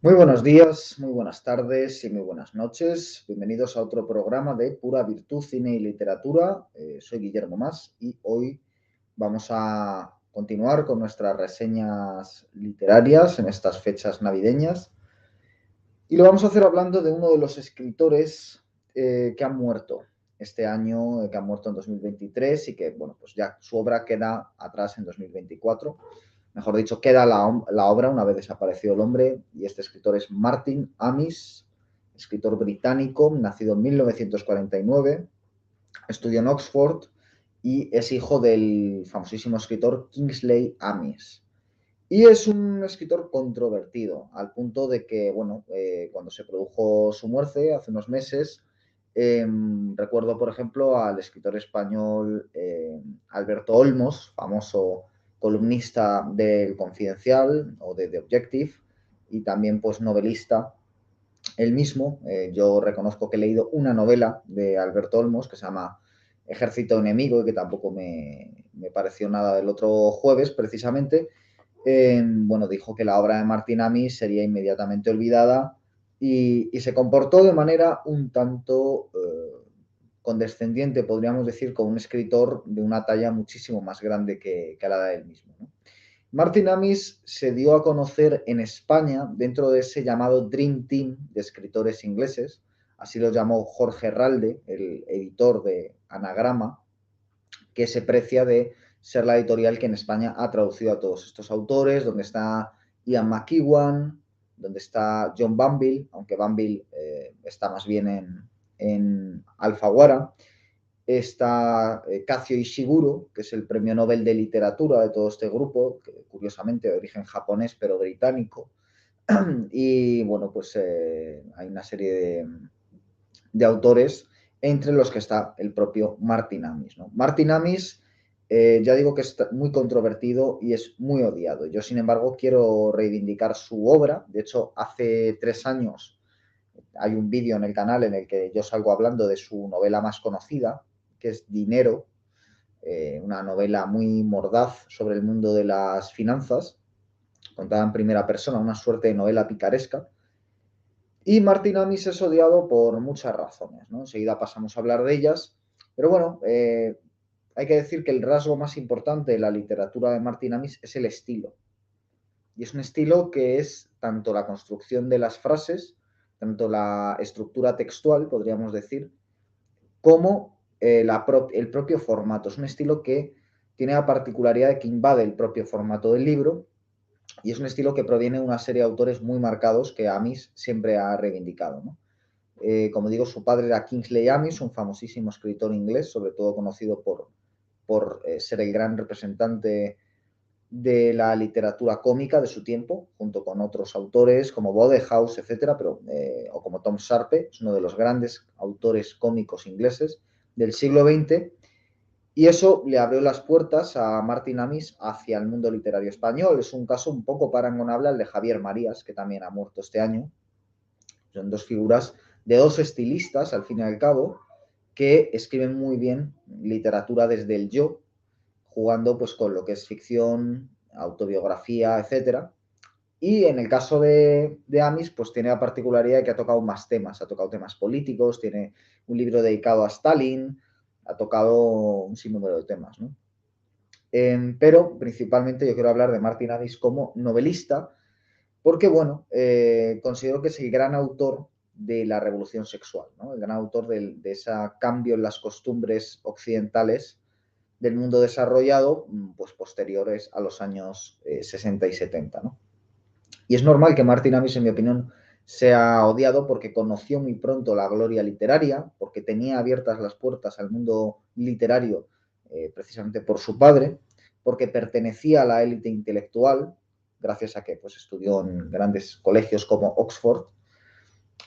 Muy buenos días, muy buenas tardes y muy buenas noches. Bienvenidos a otro programa de Pura Virtud, Cine y Literatura. Soy Guillermo Mas y hoy vamos a continuar con nuestras reseñas literarias en estas fechas navideñas. Y lo vamos a hacer hablando de uno de los escritores que han muerto este año, que han muerto en 2023 y que, bueno, pues ya su obra queda atrás en 2024. Mejor dicho, queda la obra una vez desaparecido el hombre, y este escritor es Martin Amis, escritor británico, nacido en 1949, estudió en Oxford y es hijo del famosísimo escritor Kingsley Amis. Y es un escritor controvertido, al punto de que, bueno, cuando se produjo su muerte hace unos meses, recuerdo, por ejemplo, al escritor español Alberto Olmos, famoso columnista del Confidencial o de The Objective, y también pues novelista él mismo. Yo reconozco que he leído una novela de Alberto Olmos que se llama Ejército Enemigo y que tampoco me pareció nada del otro jueves, precisamente. Bueno, dijo que la obra de Martin Amis sería inmediatamente olvidada y se comportó de manera un tanto condescendiente, podríamos decir, con un escritor de una talla muchísimo más grande que la de él mismo, ¿no? Martin Amis se dio a conocer en España dentro de ese llamado Dream Team de escritores ingleses, así lo llamó Jorge Ralde, el editor de Anagrama, que se precia de ser la editorial que en España ha traducido a todos estos autores, donde está Ian McEwan, donde está John Banville, aunque Banville está más bien en Alfaguara. Está Kazuo Ishiguro, que es el premio Nobel de Literatura de todo este grupo, que curiosamente de origen japonés pero británico. Y bueno, pues hay una serie de autores, entre los que está el propio Martin Amis, ¿no? Martin Amis, ya digo que es muy controvertido y es muy odiado. Yo, sin embargo, quiero reivindicar su obra. De hecho, hace 3 años hay un vídeo en el canal en el que yo salgo hablando de su novela más conocida, que es Dinero, una novela muy mordaz sobre el mundo de las finanzas, contada en primera persona, una suerte de novela picaresca. Y Martin Amis es odiado por muchas razones, ¿no? Enseguida pasamos a hablar de ellas, pero bueno, hay que decir que el rasgo más importante de la literatura de Martin Amis es el estilo. Y es un estilo que es tanto la construcción de las frases, tanto la estructura textual, podríamos decir, como el propio formato. Es un estilo que tiene la particularidad de que invade el propio formato del libro, y es un estilo que proviene de una serie de autores muy marcados que Amis siempre ha reivindicado, ¿no? Como digo, su padre era Kingsley Amis, un famosísimo escritor inglés, sobre todo conocido por ser el gran representante de la literatura cómica de su tiempo, junto con otros autores como Wodehouse, etcétera, o como Tom Sharpe, es uno de los grandes autores cómicos ingleses del siglo XX. Y eso le abrió las puertas a Martin Amis hacia el mundo literario español. Es un caso un poco parangonable al de Javier Marías, que también ha muerto este año. Son dos figuras de dos estilistas, al fin y al cabo, que escriben muy bien literatura desde el yo, jugando pues con lo que es ficción, autobiografía, etcétera. Y en el caso de Amis, pues tiene la particularidad de que ha tocado más temas. Ha tocado temas políticos, tiene un libro dedicado a Stalin, ha tocado un sinnúmero de temas, ¿no? Pero principalmente yo quiero hablar de Martin Amis como novelista, porque, bueno, considero que es el gran autor de la revolución sexual, ¿no? El gran autor de ese cambio en las costumbres occidentales del mundo desarrollado, pues posteriores a los años 60 y 70, ¿no? Y es normal que Martin Amis, en mi opinión, sea odiado porque conoció muy pronto la gloria literaria, porque tenía abiertas las puertas al mundo literario precisamente por su padre, porque pertenecía a la élite intelectual, gracias a que pues, estudió en grandes colegios como Oxford,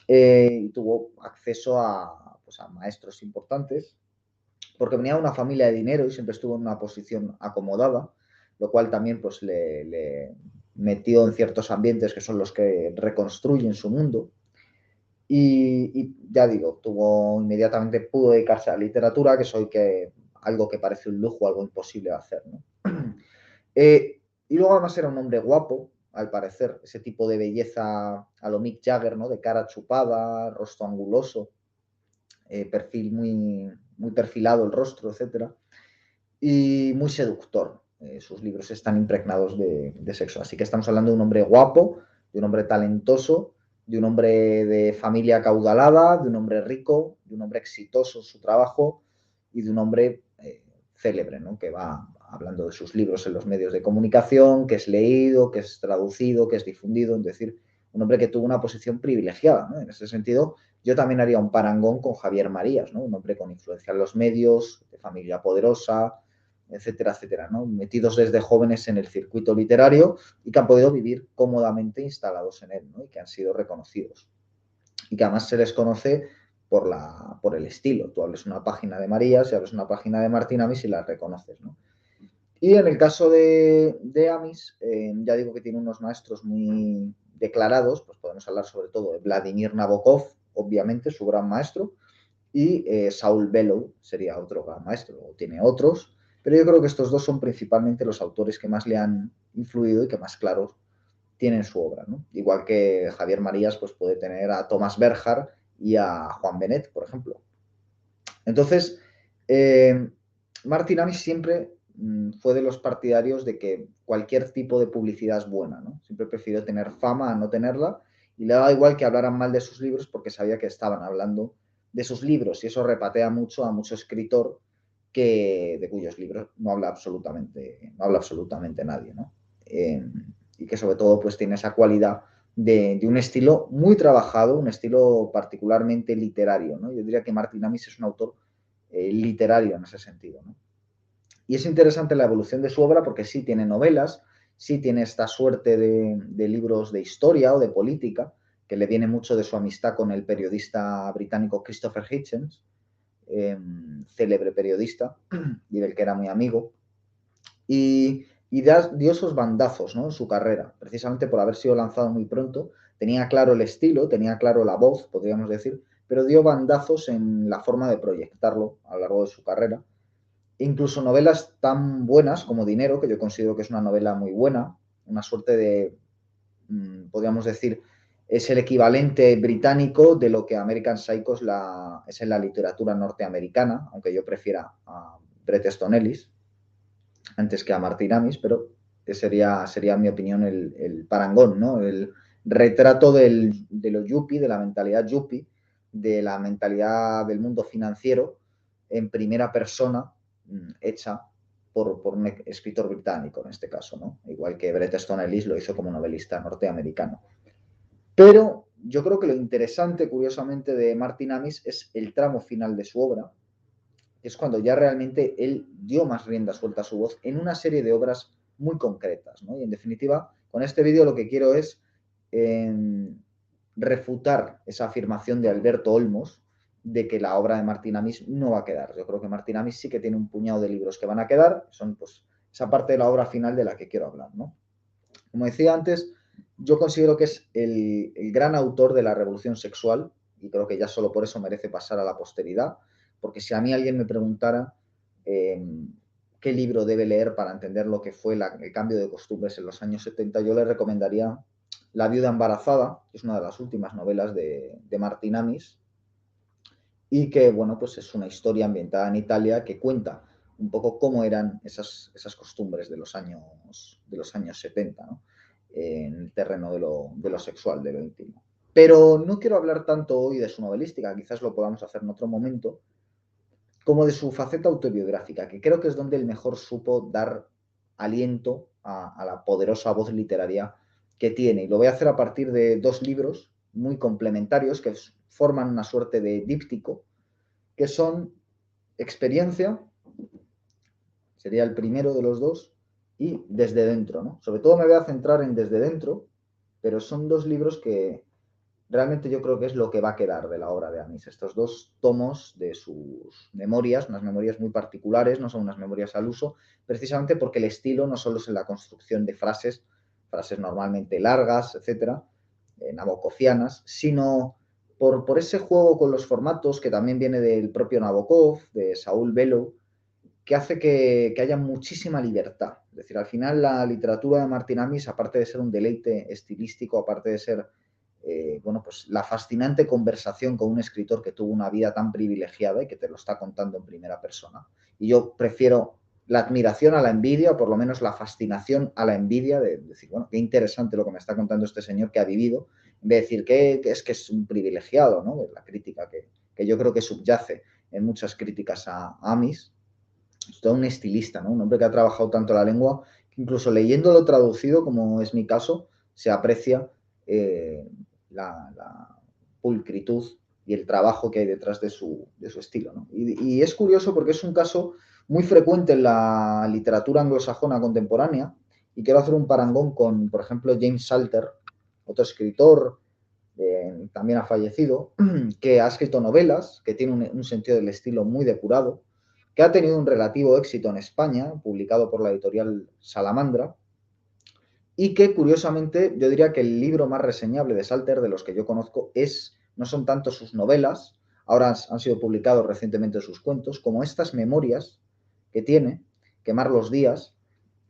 y tuvo acceso pues, a maestros importantes, porque venía de una familia de dinero y siempre estuvo en una posición acomodada, lo cual también pues, le metió en ciertos ambientes que son los que reconstruyen su mundo. Y ya digo, pudo dedicarse a la literatura, que soy algo que parece un lujo, algo imposible de hacer, ¿no? Y luego además era un hombre guapo, al parecer, ese tipo de belleza a lo Mick Jagger, ¿no? De cara chupada, rostro anguloso, perfil muy perfilado el rostro, etcétera, y muy seductor. Sus libros están impregnados de sexo. Así que estamos hablando de un hombre guapo, de un hombre talentoso, de un hombre de familia acaudalada, de un hombre rico, de un hombre exitoso en su trabajo y de un hombre célebre, ¿no? Que va hablando de sus libros en los medios de comunicación, que es leído, que es traducido, que es difundido, es decir, un hombre que tuvo una posición privilegiada, ¿no? En ese sentido, yo también haría un parangón con Javier Marías, ¿no? Un hombre con influencia en los medios, de familia poderosa, etcétera, etcétera, ¿no? Metidos desde jóvenes en el circuito literario y que han podido vivir cómodamente instalados en él, ¿no? Y que han sido reconocidos. Y que además se les conoce por el estilo. Tú abres una página de Marías y abres una página de Martín Amis y las reconoces, ¿no? Y en el caso de Amis, ya digo que tiene unos maestros muy declarados, pues podemos hablar sobre todo de Vladimir Nabokov, obviamente, su gran maestro, y Saul Bellow sería otro gran maestro, o tiene otros, pero yo creo que estos dos son principalmente los autores que más le han influido y que más claros tienen su obra, ¿no? Igual que Javier Marías pues puede tener a Thomas Berger y a Juan Benet, por ejemplo. Entonces, Martin Amis siempre fue de los partidarios de que cualquier tipo de publicidad es buena, ¿no? Siempre prefirió tener fama a no tenerla y le daba igual que hablaran mal de sus libros porque sabía que estaban hablando de sus libros y eso repatea mucho a mucho escritor de cuyos libros no habla absolutamente nadie, ¿no? Y que sobre todo pues tiene esa cualidad de un estilo muy trabajado, un estilo particularmente literario, ¿no? Yo diría que Martin Amis es un autor literario en ese sentido, ¿no? Y es interesante la evolución de su obra porque sí tiene novelas, sí tiene esta suerte de libros de historia o de política, que le viene mucho de su amistad con el periodista británico Christopher Hitchens, célebre periodista y del que era muy amigo, y dio esos bandazos, ¿no? En su carrera, precisamente por haber sido lanzado muy pronto. Tenía claro el estilo, tenía claro la voz, podríamos decir, pero dio bandazos en la forma de proyectarlo a lo largo de su carrera. Incluso novelas tan buenas como Dinero, que yo considero que es una novela muy buena, una suerte de, podríamos decir, es el equivalente británico de lo que American Psycho es en la literatura norteamericana, aunque yo prefiera a Bret Easton Ellis antes que a Martin Amis, pero sería en mi opinión, el parangón, ¿no? El retrato de lo yuppie, de la mentalidad yuppie, de la mentalidad del mundo financiero en primera persona, hecha por un escritor británico en este caso, ¿no? Igual que Bret Easton Ellis lo hizo como novelista norteamericano. Pero yo creo que lo interesante, curiosamente, de Martin Amis es el tramo final de su obra, que es cuando ya realmente él dio más rienda suelta a su voz en una serie de obras muy concretas, ¿no? Y en definitiva, con este vídeo lo que quiero es refutar esa afirmación de Alberto Olmos de que la obra de Martín Amis no va a quedar. Yo creo que Martín Amis sí que tiene un puñado de libros que van a quedar, son pues esa parte de la obra final de la que quiero hablar, ¿no? Como decía antes, yo considero que es el gran autor de la revolución sexual y creo que ya solo por eso merece pasar a la posteridad, porque si a mí alguien me preguntara eh, qué libro debe leer para entender lo que fue el cambio de costumbres en los años 70, yo le recomendaría La viuda embarazada, que es una de las últimas novelas de Martín Amis, y que, bueno, pues es una historia ambientada en Italia que cuenta un poco cómo eran esas costumbres de los años 70, ¿no? En el terreno de lo sexual, de lo íntimo. Pero no quiero hablar tanto hoy de su novelística, quizás lo podamos hacer en otro momento, como de su faceta autobiográfica, que creo que es donde él mejor supo dar aliento a la poderosa voz literaria que tiene. Y lo voy a hacer a partir de dos libros muy complementarios que forman una suerte de díptico, que son Experiencia, sería el primero de los dos, y Desde Dentro, ¿no? Sobre todo me voy a centrar en Desde Dentro, pero son dos libros que realmente yo creo que es lo que va a quedar de la obra de Amis. Estos dos tomos de sus memorias, unas memorias muy particulares, no son unas memorias al uso, precisamente porque el estilo no solo es en la construcción de frases normalmente largas, etcétera, nabokovianas, sino por ese juego con los formatos que también viene del propio Nabokov, de Saul Bellow, que hace que haya muchísima libertad Es decir, al final la literatura de Martín Amis, aparte de ser un deleite estilístico, aparte de ser bueno, pues la fascinante conversación con un escritor que tuvo una vida tan privilegiada y que te lo está contando en primera persona. Y yo prefiero la admiración a la envidia, o por lo menos la fascinación a la envidia, de decir, bueno, qué interesante lo que me está contando este señor que ha vivido, en vez de decir que es un privilegiado, ¿no? La crítica que yo creo que subyace en muchas críticas a Amis. Es todo un estilista, ¿no? Un hombre que ha trabajado tanto la lengua que incluso leyéndolo traducido, como es mi caso, se aprecia eh, la pulcritud y el trabajo que hay detrás de su estilo, ¿no? Y es curioso porque es un caso muy frecuente en la literatura anglosajona contemporánea, y quiero hacer un parangón con, por ejemplo, James Salter, otro escritor, también ha fallecido, que ha escrito novelas, que tiene un sentido del estilo muy depurado, que ha tenido un relativo éxito en España, publicado por la editorial Salamandra, y que curiosamente yo diría que el libro más reseñable de Salter, de los que yo conozco, no son tanto sus novelas, ahora han sido publicados recientemente sus cuentos, como estas memorias que tiene, Quemar los días.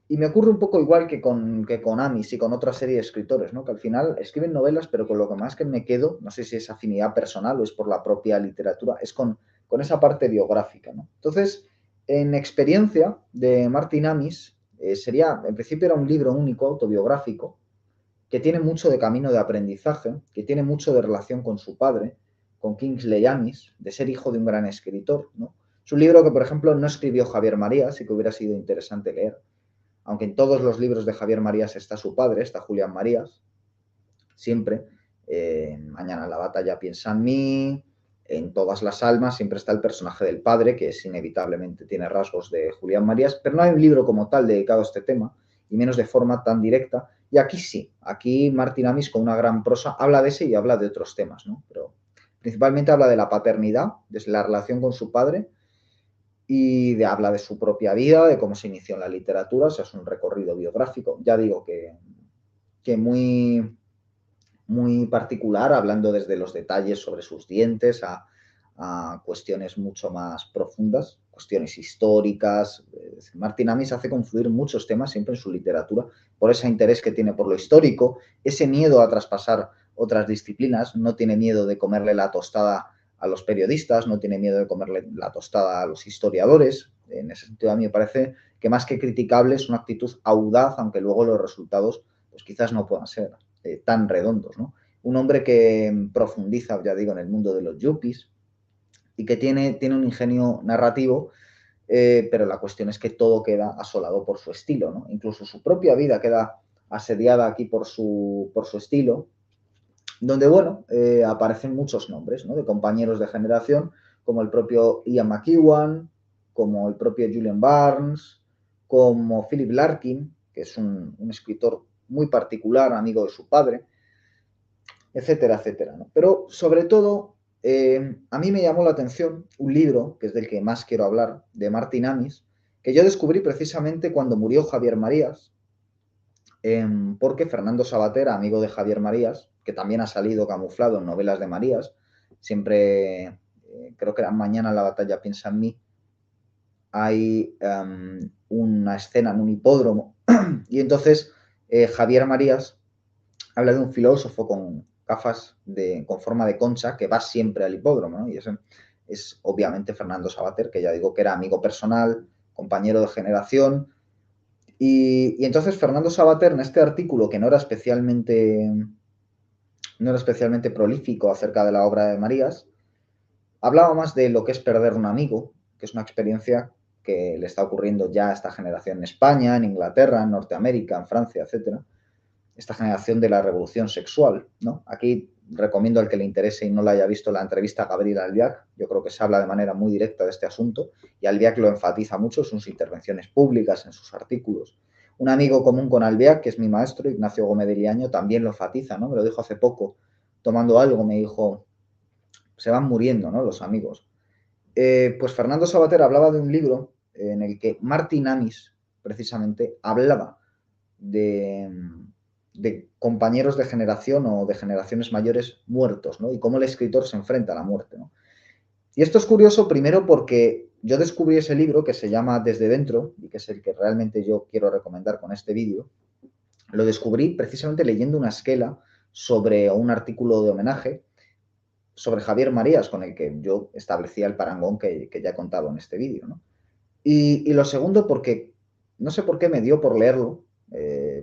Y me ocurre un poco igual que con Amis y con otra serie de escritores, ¿no? Que al final escriben novelas, pero con lo que más que me quedo, no sé si es afinidad personal o es por la propia literatura, es con esa parte biográfica, ¿no? Entonces, en experiencia de Martin Amis, en principio era un libro único, autobiográfico, que tiene mucho de camino de aprendizaje, que tiene mucho de relación con su padre, con Kingsley Amis, de ser hijo de un gran escritor, ¿no? Es un libro que, por ejemplo, no escribió Javier Marías y que hubiera sido interesante leer, aunque en todos los libros de Javier Marías está su padre, está Julián Marías, siempre. Mañana la batalla piensa en mí, en Todas las almas siempre está el personaje del padre, que es inevitablemente tiene rasgos de Julián Marías, pero no hay un libro como tal dedicado a este tema, y menos de forma tan directa. Y aquí sí, aquí Martín Amis con una gran prosa habla de ese y habla de otros temas, ¿no? Pero principalmente habla de la paternidad, de la relación con su padre, y habla de su propia vida, de cómo se inició en la literatura, o sea, es un recorrido biográfico, ya digo que muy, muy particular, hablando desde los detalles sobre sus dientes a cuestiones mucho más profundas, cuestiones históricas. Martín Amis hace confluir muchos temas siempre en su literatura, por ese interés que tiene por lo histórico, ese miedo a traspasar otras disciplinas, no tiene miedo de comerle la tostada a los periodistas, no tiene miedo de comerle la tostada a los historiadores. En ese sentido, a mí me parece que más que criticable es una actitud audaz, aunque luego los resultados pues quizás no puedan ser tan redondos, ¿no? Un hombre que profundiza, ya digo, en el mundo de los yuppies y que tiene un ingenio narrativo, pero la cuestión es que todo queda asolado por su estilo, ¿no? Incluso su propia vida queda asediada aquí por su estilo, donde, bueno, aparecen muchos nombres, ¿no? De compañeros de generación, como el propio Ian McEwan, como el propio Julian Barnes, como Philip Larkin, que es un escritor muy particular, amigo de su padre, etcétera, etcétera, ¿no? Pero sobre todo, a mí me llamó la atención un libro, que es del que más quiero hablar, de Martín Amis, que yo descubrí precisamente cuando murió Javier Marías, porque Fernando Savater, amigo de Javier Marías, que también ha salido camuflado en novelas de Marías, siempre, creo que era Mañana la batalla piensa en mí, hay una escena en un hipódromo, y entonces Javier Marías habla de un filósofo con gafas con forma de concha que va siempre al hipódromo, ¿no? Y ese es obviamente Fernando Savater, que ya digo que era amigo personal, compañero de generación. Y entonces Fernando Savater, en este artículo que no era especialmente prolífico acerca de la obra de Marías, hablaba más de lo que es perder un amigo, que es una experiencia que le está ocurriendo ya a esta generación en España, en Inglaterra, en Norteamérica, en Francia, etcétera. Esta generación de la revolución sexual, ¿no? Aquí recomiendo al que le interese y no la haya visto la entrevista a Gabriel Albiac. Yo creo que se habla de manera muy directa de este asunto y Albiac lo enfatiza mucho en sus intervenciones públicas, en sus artículos. Un amigo común con Albiac, que es mi maestro, Ignacio Gómez de Liaño, también lo enfatiza, ¿no? Me lo dijo hace poco, tomando algo, me dijo, se van muriendo, ¿no? Los amigos. Pues Fernando Savater hablaba de un libro en el que Martín Amis, precisamente, hablaba de compañeros de generación o de generaciones mayores muertos, ¿no? Y cómo el escritor se enfrenta a la muerte, ¿no? Y esto es curioso primero porque yo descubrí ese libro que se llama Desde Dentro y que es el que realmente yo quiero recomendar con este vídeo. Lo descubrí precisamente leyendo una esquela sobre un artículo de homenaje sobre Javier Marías, con el que yo establecía el parangón que ya he contado en este vídeo, ¿no? Y lo segundo, porque no sé por qué me dio por leerlo,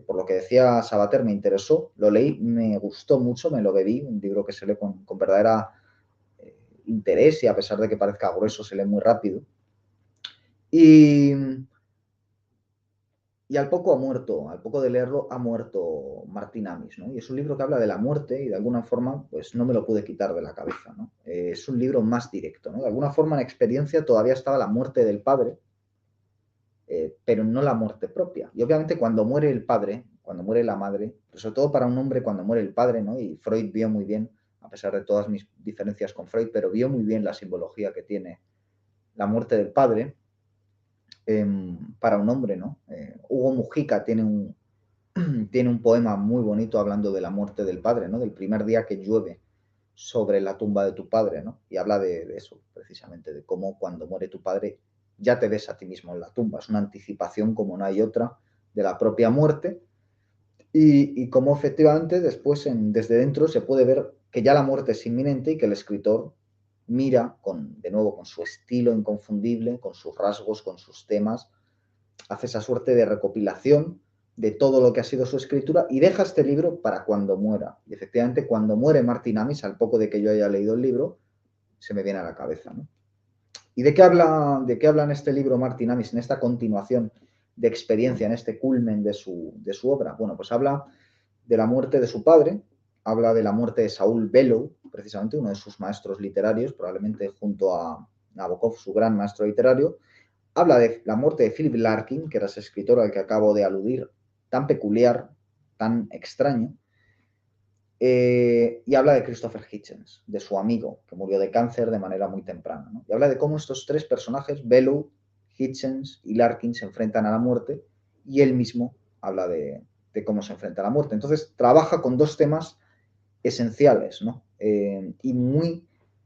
por lo que decía Sabater, me interesó, lo leí, me gustó mucho, me lo bebí, un libro que se lee con verdadera interés y a pesar de que parezca grueso, se lee muy rápido. Y, y al poco ha muerto, al poco de leerlo, ha muerto Martín Amis, ¿no? Y es un libro que habla de la muerte y de alguna forma, pues no me lo pude quitar de la cabeza, ¿no? Es un libro más directo, ¿no? De alguna forma en experiencia todavía estaba la muerte del padre, pero no la muerte propia. Y obviamente cuando muere el padre, cuando muere la madre, pues sobre todo para un hombre cuando muere el padre, ¿no? Y Freud vio muy bien, a pesar de todas mis diferencias con Freud, pero vio muy bien la simbología que tiene la muerte del padre para un hombre, ¿no? Hugo Mujica tiene un poema muy bonito hablando de la muerte del padre, ¿no? Del primer día que llueve sobre la tumba de tu padre, ¿no? Y habla de eso, precisamente, de cómo cuando muere tu padre ya te ves a ti mismo en la tumba. Es una anticipación como no hay otra de la propia muerte y cómo efectivamente después desde dentro se puede ver que ya la muerte es inminente y que el escritor mira de nuevo con su estilo inconfundible, con sus rasgos, con sus temas, hace esa suerte de recopilación de todo lo que ha sido su escritura y deja este libro para cuando muera. Y efectivamente, cuando muere Martín Amis, al poco de que yo haya leído el libro, se me viene a la cabeza, ¿no? ¿Y de qué habla en este libro Martín Amis, en esta continuación de experiencia, en este culmen de su obra? Bueno, pues habla de la muerte de su padre, habla de la muerte de Saúl Bellow, precisamente uno de sus maestros literarios, probablemente junto a Nabokov, su gran maestro literario. Habla de la muerte de Philip Larkin, que era ese escritor al que acabo de aludir, tan peculiar, tan extraño, y habla de Christopher Hitchens, de su amigo, que murió de cáncer de manera muy temprana, ¿no? Y habla de cómo estos tres personajes, Bellow, Hitchens y Larkin, se enfrentan a la muerte, y él mismo habla de cómo se enfrenta a la muerte. Entonces, trabaja con dos temas esenciales, ¿no?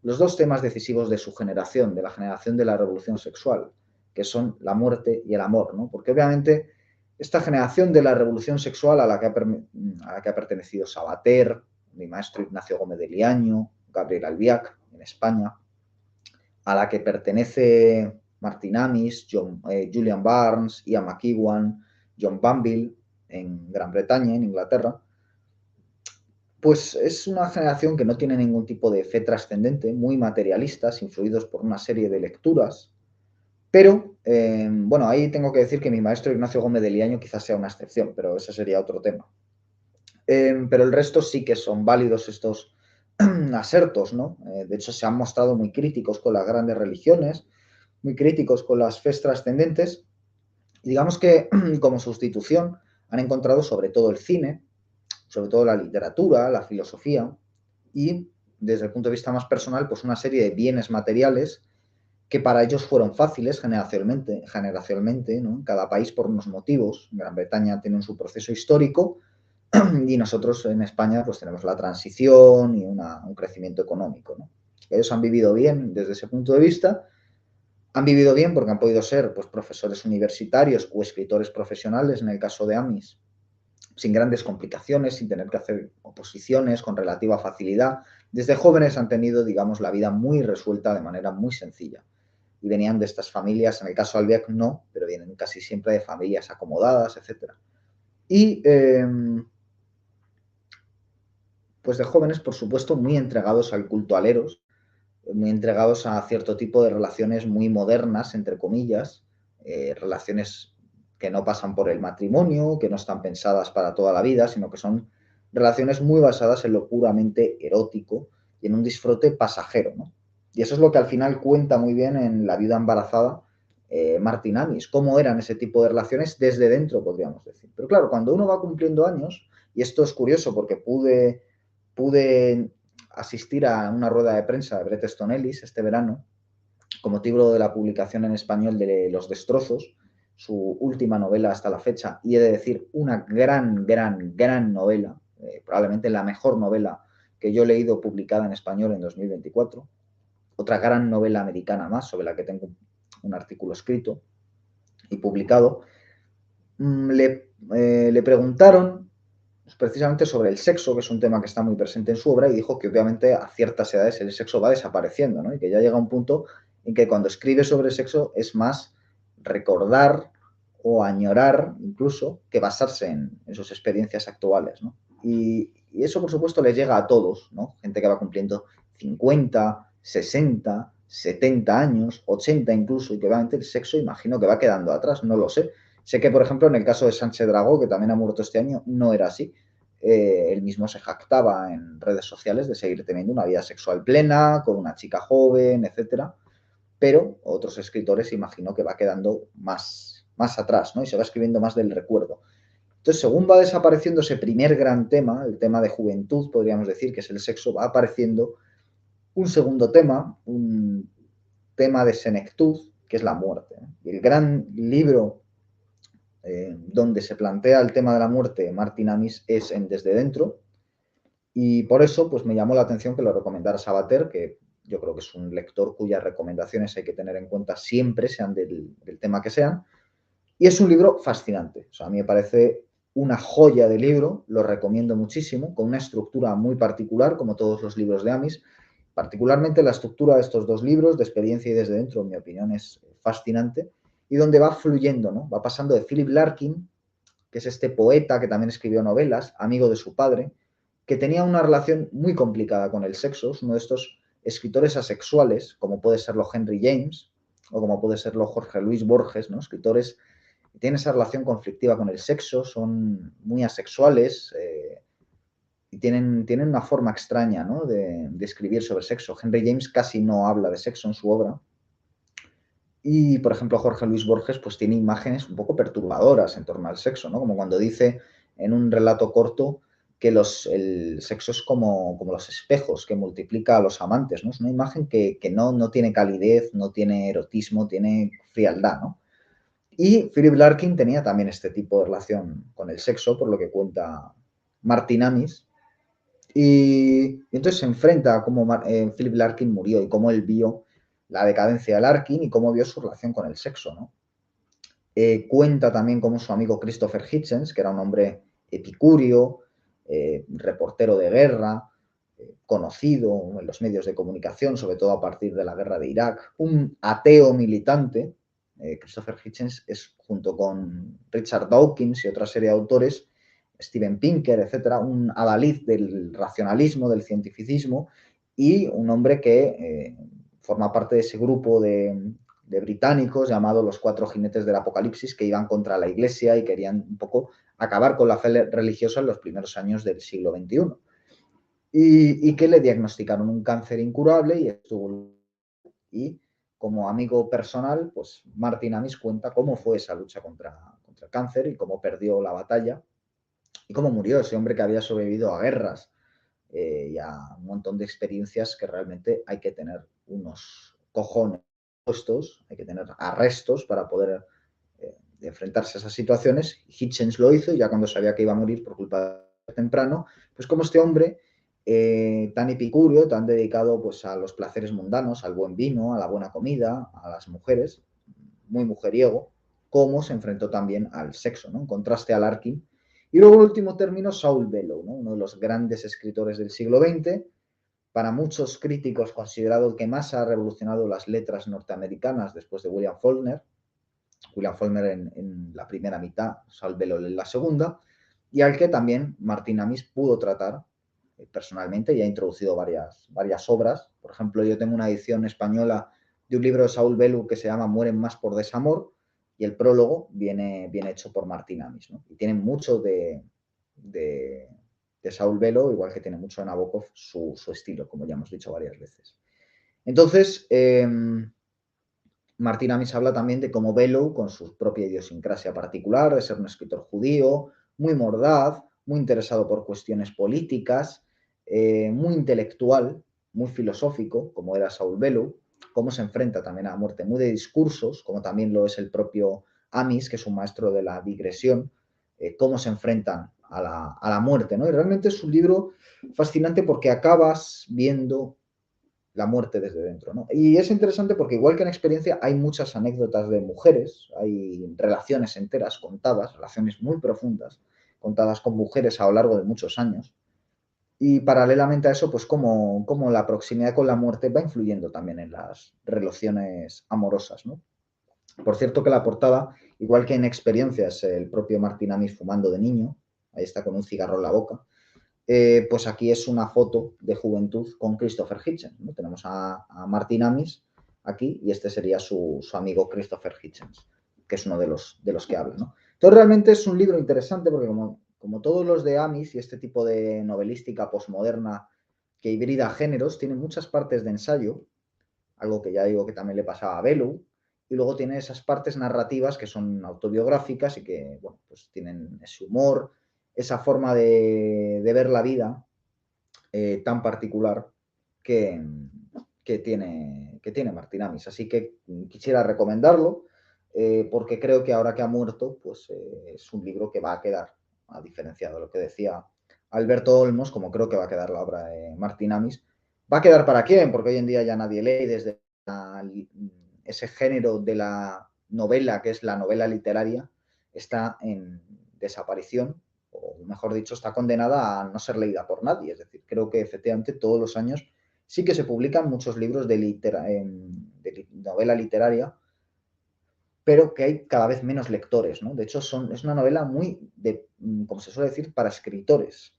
Los dos temas decisivos de su generación, de la generación de la revolución sexual, que son la muerte y el amor, ¿no? Porque obviamente esta generación de la revolución sexual a la que ha pertenecido Sabater, mi maestro Ignacio Gómez de Liaño, Gabriel Albiac en España, a la que pertenece Martin Amis, Julian Barnes, Ian McEwan, John Banville en Gran Bretaña, en Inglaterra, pues es una generación que no tiene ningún tipo de fe trascendente, muy materialistas, influidos por una serie de lecturas. Pero, bueno, ahí tengo que decir que mi maestro Ignacio Gómez de Liaño quizás sea una excepción, pero ese sería otro tema. Pero el resto sí que son válidos estos asertos, ¿no? De hecho, se han mostrado muy críticos con las grandes religiones, muy críticos con las fes trascendentes. Y digamos que como sustitución han encontrado sobre todo el cine, sobre todo la literatura, la filosofía y, desde el punto de vista más personal, pues una serie de bienes materiales que para ellos fueron fáciles generacionalmente, ¿no? En cada país por unos motivos. Gran Bretaña tiene su proceso histórico y nosotros en España pues tenemos la transición y un crecimiento económico, ¿no? Ellos han vivido bien desde ese punto de vista, han vivido bien porque han podido ser pues, profesores universitarios o escritores profesionales, en el caso de Amis, sin grandes complicaciones, sin tener que hacer oposiciones, con relativa facilidad. Desde jóvenes han tenido, digamos, la vida muy resuelta de manera muy sencilla. Y venían de estas familias, en el caso de Albiac no, pero vienen casi siempre de familias acomodadas, etc. Y pues de jóvenes, por supuesto, muy entregados al culto al Eros, muy entregados a cierto tipo de relaciones muy modernas, entre comillas, relaciones que no pasan por el matrimonio, que no están pensadas para toda la vida, sino que son relaciones muy basadas en lo puramente erótico y en un disfrute pasajero, ¿no? Y eso es lo que al final cuenta muy bien en La viuda embarazada, Martin Amis, cómo eran ese tipo de relaciones desde dentro, podríamos decir. Pero claro, cuando uno va cumpliendo años, y esto es curioso porque pude asistir a una rueda de prensa de Bret Easton Ellis este verano, con motivo de la publicación en español de Los Destrozos, su última novela hasta la fecha, y he de decir, una gran novela, probablemente la mejor novela que yo he leído publicada en español en 2024, otra gran novela americana más, sobre la que tengo un artículo escrito y publicado, le preguntaron precisamente sobre el sexo, que es un tema que está muy presente en su obra, y dijo que obviamente a ciertas edades el sexo va desapareciendo, ¿no? Y que ya llega un punto en que cuando escribe sobre sexo es más recordar o añorar incluso que basarse en sus experiencias actuales, ¿no? Y eso, por supuesto, les llega a todos, ¿no? Gente que va cumpliendo 50, 60, 70 años, 80 incluso, y que obviamente el sexo imagino que va quedando atrás, no lo sé. Sé que, por ejemplo, en el caso de Sánchez Dragó, que también ha muerto este año, no era así. Él mismo se jactaba en redes sociales de seguir teniendo una vida sexual plena, con una chica joven, etcétera. Pero otros escritores imagino que va quedando más atrás, ¿no? Y se va escribiendo más del recuerdo. Entonces, según va desapareciendo ese primer gran tema, el tema de juventud, podríamos decir, que es el sexo, va apareciendo un segundo tema, un tema de senectud, que es la muerte, ¿no? Y el gran libro donde se plantea el tema de la muerte Martin Amis es en Desde Dentro, y por eso pues me llamó la atención que lo recomendara Sabater, que yo creo que es un lector cuyas recomendaciones hay que tener en cuenta siempre, sean del tema que sean, y es un libro fascinante. O sea, a mí me parece una joya de libro, lo recomiendo muchísimo, con una estructura muy particular, como todos los libros de Amis. Particularmente la estructura de estos dos libros, de Experiencia y Desde Dentro, en mi opinión, es fascinante, y donde va fluyendo, ¿no? Va pasando de Philip Larkin, que es este poeta que también escribió novelas, amigo de su padre, que tenía una relación muy complicada con el sexo, es uno de estos escritores asexuales, como puede serlo Henry James, o como puede serlo Jorge Luis Borges, ¿no? Escritores que tienen esa relación conflictiva con el sexo, son muy asexuales, y tienen una forma extraña, ¿no? de escribir sobre sexo. Henry James casi no habla de sexo en su obra. Y, por ejemplo, Jorge Luis Borges pues tiene imágenes un poco perturbadoras en torno al sexo, ¿no? Como cuando dice en un relato corto que el sexo es como los espejos, que multiplica a los amantes, ¿no? Es una imagen que no tiene calidez, no tiene erotismo, tiene frialdad, ¿no? Y Philip Larkin tenía también este tipo de relación con el sexo, por lo que cuenta Martin Amis. Y entonces se enfrenta a cómo Philip Larkin murió y cómo él vio la decadencia de Larkin y cómo vio su relación con el sexo, ¿no? Cuenta también cómo su amigo Christopher Hitchens, que era un hombre epicúreo, reportero de guerra, conocido en los medios de comunicación, sobre todo a partir de la guerra de Irak, un ateo militante. Christopher Hitchens es, junto con Richard Dawkins y otra serie de autores, Steven Pinker, etcétera, un adalid del racionalismo, del cientificismo, y un hombre que forma parte de ese grupo de británicos llamado los Cuatro Jinetes del Apocalipsis, que iban contra la Iglesia y querían un poco acabar con la fe religiosa en los primeros años del siglo XXI. Y que le diagnosticaron un cáncer incurable y estuvo. Y como amigo personal, pues Martin Amis cuenta cómo fue esa lucha contra el cáncer y cómo perdió la batalla y cómo murió ese hombre que había sobrevivido a guerras y a un montón de experiencias que realmente hay que tener unos cojones puestos, hay que tener arrestos para poder enfrentarse a esas situaciones. Hitchens lo hizo y ya cuando sabía que iba a morir por culpa de temprano, pues como este hombre tan epicúreo, tan dedicado pues a los placeres mundanos, al buen vino, a la buena comida, a las mujeres, muy mujeriego, cómo se enfrentó también al sexo, ¿no? En contraste a Larkin. Y luego, en último término, Saul Bellow, ¿no? Uno de los grandes escritores del siglo XX, para muchos críticos considerado el que más ha revolucionado las letras norteamericanas después de William Faulkner. William Faulkner en la primera mitad, Saul Bellow en la segunda, y al que también Martin Amis pudo tratar personalmente y ha introducido varias obras. Por ejemplo, yo tengo una edición española de un libro de Saul Bellow que se llama Mueren más por desamor, y el prólogo viene hecho por Martin Amis, ¿no? Y tiene mucho de Saul Bellow, igual que tiene mucho de Nabokov su estilo, como ya hemos dicho varias veces. Entonces, Martin Amis habla también de cómo Bellow, con su propia idiosincrasia particular, de ser un escritor judío, muy mordaz, muy interesado por cuestiones políticas, muy intelectual, muy filosófico, como era Saul Bellow, cómo se enfrenta también a la muerte, muy de discursos, como también lo es el propio Amis, que es un maestro de la digresión, cómo se enfrentan a la muerte, ¿no? Y realmente es un libro fascinante porque acabas viendo la muerte desde dentro, ¿no? Y es interesante porque igual que en experiencia hay muchas anécdotas de mujeres, hay relaciones enteras contadas, relaciones muy profundas, contadas con mujeres a lo largo de muchos años. Y paralelamente a eso, pues cómo la proximidad con la muerte va influyendo también en las relaciones amorosas, ¿no? Por cierto que la portada, igual que en experiencias, el propio Martin Amis fumando de niño, ahí está con un cigarro en la boca, pues aquí es una foto de juventud con Christopher Hitchens, ¿no? Tenemos a Martin Amis aquí y este sería su amigo Christopher Hitchens, que es uno de los que habla, ¿no? Entonces realmente es un libro interesante porque como todos los de Amis y este tipo de novelística posmoderna que hibrida géneros, tiene muchas partes de ensayo, algo que ya digo que también le pasaba a Belu, y luego tiene esas partes narrativas que son autobiográficas y que, bueno, pues tienen ese humor, esa forma de ver la vida tan particular que, que tiene Martín Amis. Así que quisiera recomendarlo porque creo que ahora que ha muerto, pues es un libro que va a quedar, a diferencia de lo que decía Alberto Olmos, como creo que va a quedar la obra de Martín Amis. ¿Va a quedar para quién? Porque hoy en día ya nadie lee desde ese género de la novela, que es la novela literaria, está en desaparición, o mejor dicho, está condenada a no ser leída por nadie. Es decir, creo que efectivamente todos los años sí que se publican muchos libros de novela literaria, pero que hay cada vez menos lectores, ¿no? De hecho, es una novela muy, como se suele decir, para escritores.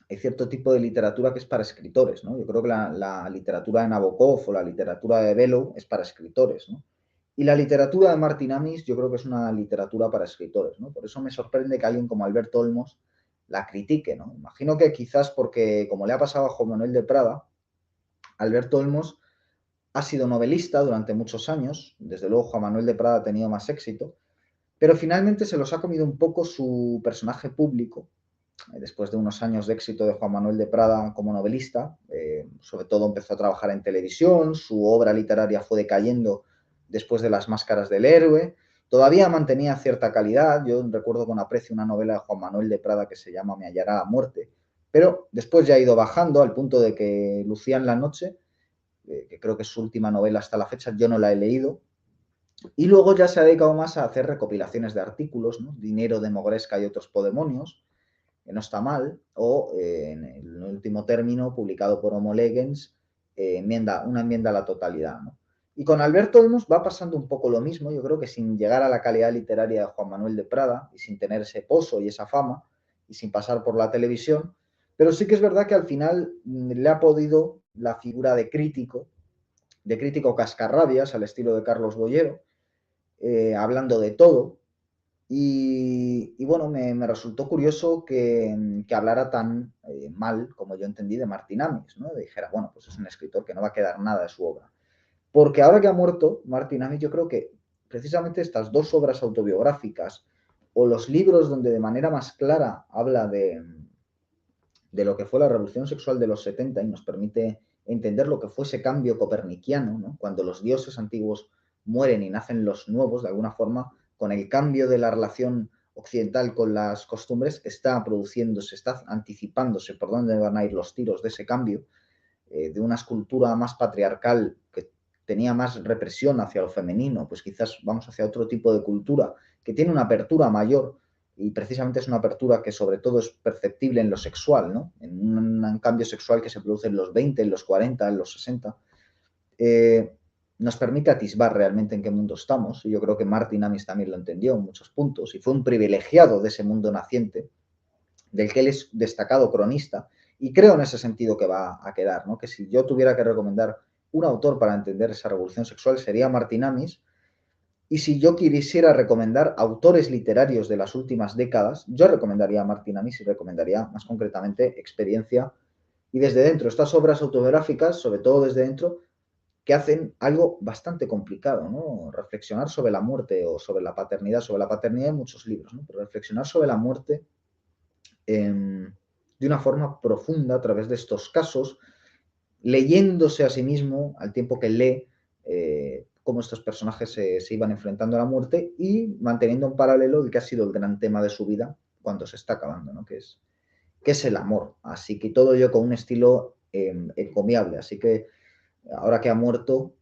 Hay cierto tipo de literatura que es para escritores, ¿no? Yo creo que la literatura de Nabokov o la literatura de Bellow es para escritores, ¿no? Y la literatura de Martin Amis yo creo que es una literatura para escritores, ¿no? Por eso me sorprende que alguien como Alberto Olmos la critique, ¿no? Imagino que quizás porque, como le ha pasado a Juan Manuel de Prada, Alberto Olmos ha sido novelista durante muchos años, desde luego Juan Manuel de Prada ha tenido más éxito, pero finalmente se los ha comido un poco su personaje público, después de unos años de éxito de Juan Manuel de Prada como novelista, sobre todo empezó a trabajar en televisión, su obra literaria fue decayendo después de Las Máscaras del Héroe, todavía mantenía cierta calidad, yo recuerdo con aprecio una novela de Juan Manuel de Prada que se llama Me hallará la muerte, pero después ya ha ido bajando al punto de que Lucía en la noche, que creo que es su última novela hasta la fecha, yo no la he leído, y luego ya se ha dedicado más a hacer recopilaciones de artículos, ¿no? Dinero de Mogresca y otros podemonios, que no está mal, o en el último término, publicado por Homo Legens, una enmienda a la totalidad, ¿no? Y con Alberto Olmos va pasando un poco lo mismo, yo creo que sin llegar a la calidad literaria de Juan Manuel de Prada y sin tener ese pozo y esa fama y sin pasar por la televisión, pero sí que es verdad que al final le ha podido la figura de crítico cascarrabias al estilo de Carlos Boyero, hablando de todo, y bueno, me resultó curioso que hablara tan mal, como yo entendí, de Martin Amis, ¿no? Dijera, bueno, pues es un escritor que no va a quedar nada de su obra. Porque ahora que ha muerto Martin Amis, yo creo que precisamente estas dos obras autobiográficas o los libros donde de manera más clara habla de lo que fue la revolución sexual de los 70 y nos permite entender lo que fue ese cambio copernicano, ¿no? Cuando los dioses antiguos mueren y nacen los nuevos, de alguna forma, con el cambio de la relación occidental con las costumbres, está produciéndose, está anticipándose por dónde van a ir los tiros de ese cambio, de una escultura más patriarcal que tenía más represión hacia lo femenino, pues quizás vamos hacia otro tipo de cultura que tiene una apertura mayor y precisamente es una apertura que sobre todo es perceptible en lo sexual, ¿no? En un cambio sexual que se produce en los 20, en los 40, en los 60, nos permite atisbar realmente en qué mundo estamos. Y yo creo que Martin Amis también lo entendió en muchos puntos y fue un privilegiado de ese mundo naciente, del que él es destacado cronista. Y creo en ese sentido que va a quedar, ¿no? Que si yo tuviera que recomendar un autor para entender esa revolución sexual sería Martin Amis. Y si yo quisiera recomendar autores literarios de las últimas décadas, yo recomendaría a Martin Amis y recomendaría más concretamente Experiencia y Desde Dentro. Estas obras autobiográficas, sobre todo desde dentro, que hacen algo bastante complicado, ¿no? Reflexionar sobre la muerte o sobre la paternidad. Sobre la paternidad hay muchos libros, ¿no? Pero reflexionar sobre la muerte de una forma profunda a través de estos casos, leyéndose a sí mismo al tiempo que lee cómo estos personajes se iban enfrentando a la muerte y manteniendo en paralelo el que ha sido el gran tema de su vida cuando se está acabando, ¿no? Que es el amor. Así que todo ello con un estilo encomiable. Así que ahora que ha muerto,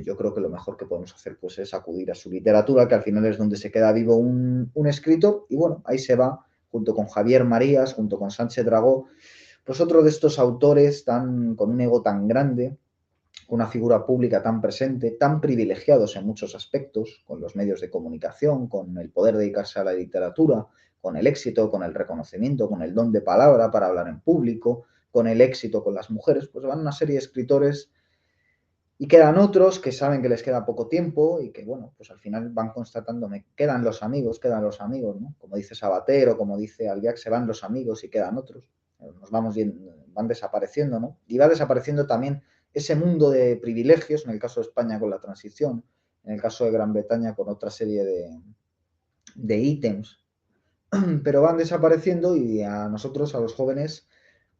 yo creo que lo mejor que podemos hacer pues, es acudir a su literatura, que al final es donde se queda vivo un escritor, y bueno, ahí se va, junto con Javier Marías, junto con Sánchez Dragó, pues otro de estos autores con un ego tan grande, con una figura pública tan presente, tan privilegiados en muchos aspectos, con los medios de comunicación, con el poder dedicarse a la literatura, con el éxito, con el reconocimiento, con el don de palabra para hablar en público, con el éxito con las mujeres, pues van una serie de escritores y quedan otros que saben que les queda poco tiempo y que, bueno, pues al final van constatando, me quedan los amigos, ¿no? Como dice Sabater o como dice Albiac, se van los amigos y quedan otros. Nos vamos van desapareciendo, ¿no? Y va desapareciendo también ese mundo de privilegios, en el caso de España con la transición, en el caso de Gran Bretaña con otra serie de ítems, pero van desapareciendo y a nosotros, a los jóvenes,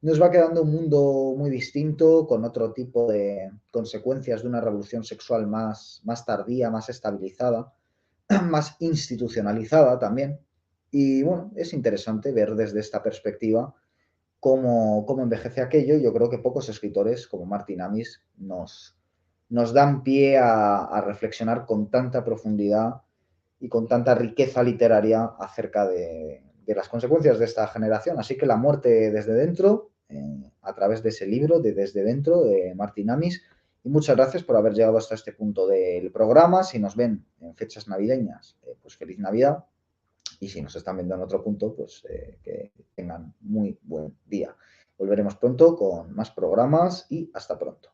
nos va quedando un mundo muy distinto, con otro tipo de consecuencias de una revolución sexual más tardía, más estabilizada, más institucionalizada también. Y bueno, es interesante ver desde esta perspectiva cómo envejece aquello. Yo creo que pocos escritores como Martin Amis nos dan pie a reflexionar con tanta profundidad y con tanta riqueza literaria acerca de las consecuencias de esta generación. Así que La muerte desde dentro, a través de ese libro, de Desde dentro, de Martin Amis. Y muchas gracias por haber llegado hasta este punto del programa. Si nos ven en fechas navideñas, pues feliz Navidad. Y si nos están viendo en otro punto, pues que tengan muy buen día. Volveremos pronto con más programas y hasta pronto.